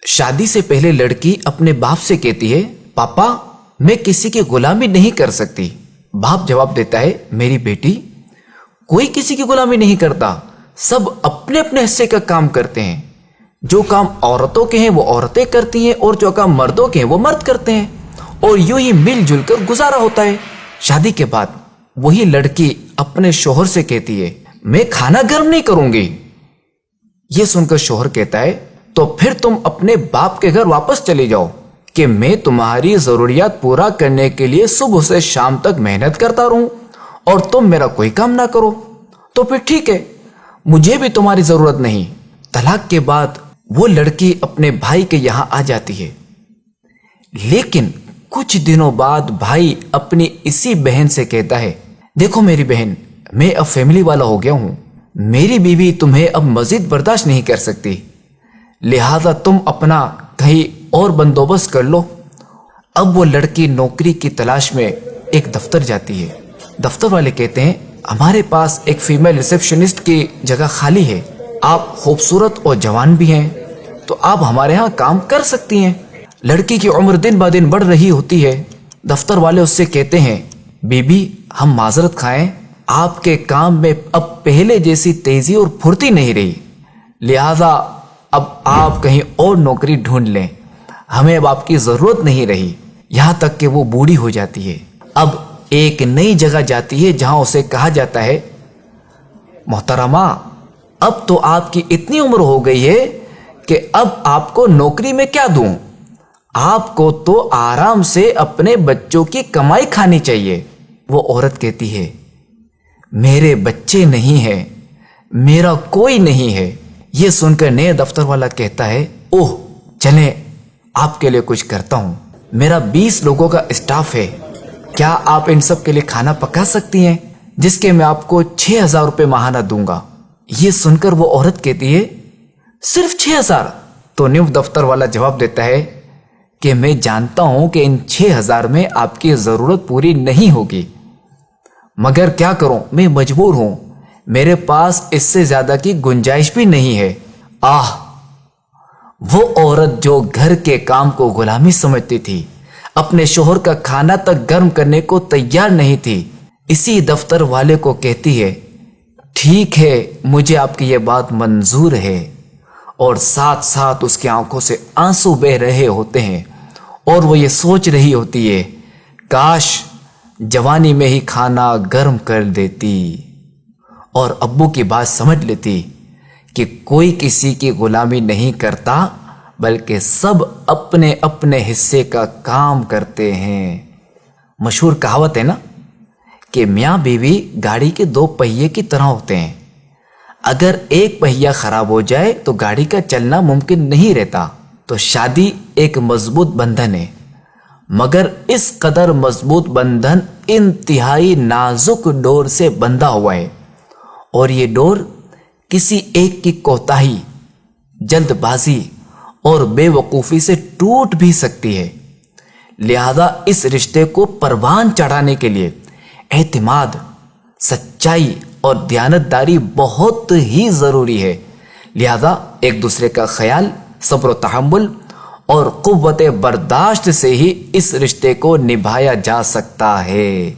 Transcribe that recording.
شادی سے پہلے لڑکی اپنے باپ سے کہتی ہے پاپا میں کسی کی غلامی نہیں کر سکتی۔ باپ جواب دیتا ہے میری بیٹی کوئی کسی کی غلامی نہیں کرتا، سب اپنے اپنے حصے کا کام کرتے ہیں، جو کام عورتوں کے ہیں وہ عورتیں کرتی ہیں اور جو کام مردوں کے ہیں وہ مرد کرتے ہیں، اور یوں ہی مل جل کر گزارا ہوتا ہے۔ شادی کے بعد وہی لڑکی اپنے شوہر سے کہتی ہے میں کھانا گرم نہیں کروں گی۔ یہ سن کر شوہر کہتا ہے تو پھر تم اپنے باپ کے گھر واپس چلے جاؤ کہ میں تمہاری ضروریات پورا کرنے کے لیے صبح سے شام تک محنت کرتا رہوں اور تم میرا کوئی کام نہ کرو، تو پھر ٹھیک ہے، مجھے بھی تمہاری ضرورت نہیں۔ طلاق کے بعد وہ لڑکی اپنے بھائی کے یہاں آ جاتی ہے، لیکن کچھ دنوں بعد بھائی اپنی اسی بہن سے کہتا ہے دیکھو میری بہن، میں اب فیملی والا ہو گیا ہوں، میری بیوی تمہیں اب مزید برداشت نہیں کر سکتی، لہذا تم اپنا کہیں اور بندوبست کر لو۔ اب وہ لڑکی نوکری کی تلاش میں ایک دفتر جاتی ہے۔ دفتر والے کہتے ہیں ہمارے پاس ایک فیمیل ریسیپشنسٹ کی جگہ خالی ہے، آپ خوبصورت اور جوان بھی ہیں تو آپ ہمارے ہاں کام کر سکتی ہیں۔ لڑکی کی عمر دن بہ دن بڑھ رہی ہوتی ہے۔ دفتر والے اس سے کہتے ہیں بی بی ہم معذرت خواہیں، آپ کے کام میں اب پہلے جیسی تیزی اور پھرتی نہیں رہی، لہذا اب آپ کہیں اور نوکری ڈھونڈ لیں، ہمیں اب آپ کی ضرورت نہیں رہی۔ یہاں تک کہ وہ بوڑھی ہو جاتی ہے، اب ایک نئی جگہ جاتی ہے جہاں اسے کہا جاتا ہے محترمہ اب تو آپ کی اتنی عمر ہو گئی ہے کہ اب آپ کو نوکری میں کیا دوں، آپ کو تو آرام سے اپنے بچوں کی کمائی کھانی چاہیے۔ وہ عورت کہتی ہے میرے بچے نہیں ہیں، میرا کوئی نہیں ہے۔ یہ سن کر نئے دفتر والا کہتا ہے اوہ چلیں آپ کے لیے کچھ کرتا ہوں، میرا 20 لوگوں کا اسٹاف ہے، کیا آپ ان سب کے لیے کھانا پکا سکتی ہیں جس کے میں آپ کو 6000 روپے ماہانہ دوں گا۔ یہ سن کر وہ عورت کہتی ہے صرف 6000؟ تو نیو دفتر والا جواب دیتا ہے کہ میں جانتا ہوں کہ ان 6000 میں آپ کی ضرورت پوری نہیں ہوگی، مگر کیا کروں میں مجبور ہوں، میرے پاس اس سے زیادہ کی گنجائش بھی نہیں ہے۔ آہ، وہ عورت جو گھر کے کام کو غلامی سمجھتی تھی، اپنے شوہر کا کھانا تک گرم کرنے کو تیار نہیں تھی، اسی دفتر والے کو کہتی ہے ٹھیک ہے مجھے آپ کی یہ بات منظور ہے، اور ساتھ ساتھ اس کی آنکھوں سے آنسو بہ رہے ہوتے ہیں اور وہ یہ سوچ رہی ہوتی ہے کاش جوانی میں ہی کھانا گرم کر دیتی اور ابو کی بات سمجھ لیتی کہ کوئی کسی کی غلامی نہیں کرتا بلکہ سب اپنے اپنے حصے کا کام کرتے ہیں۔ مشہور کہاوت ہے نا کہ میاں بیوی گاڑی کے 2 پہیے کی طرح ہوتے ہیں، اگر ایک پہیا خراب ہو جائے تو گاڑی کا چلنا ممکن نہیں رہتا۔ تو شادی ایک مضبوط بندھن ہے، مگر اس قدر مضبوط بندھن انتہائی نازک ڈور سے بندھا ہوا ہے، اور یہ ڈور کسی ایک کی کوتاہی، جلد بازی اور بے وقوفی سے ٹوٹ بھی سکتی ہے۔ لہذا اس رشتے کو پروان چڑھانے کے لیے اعتماد، سچائی اور دیانتداری بہت ہی ضروری ہے۔ لہذا ایک دوسرے کا خیال، صبر و تحمل اور قوت برداشت سے ہی اس رشتے کو نبھایا جا سکتا ہے۔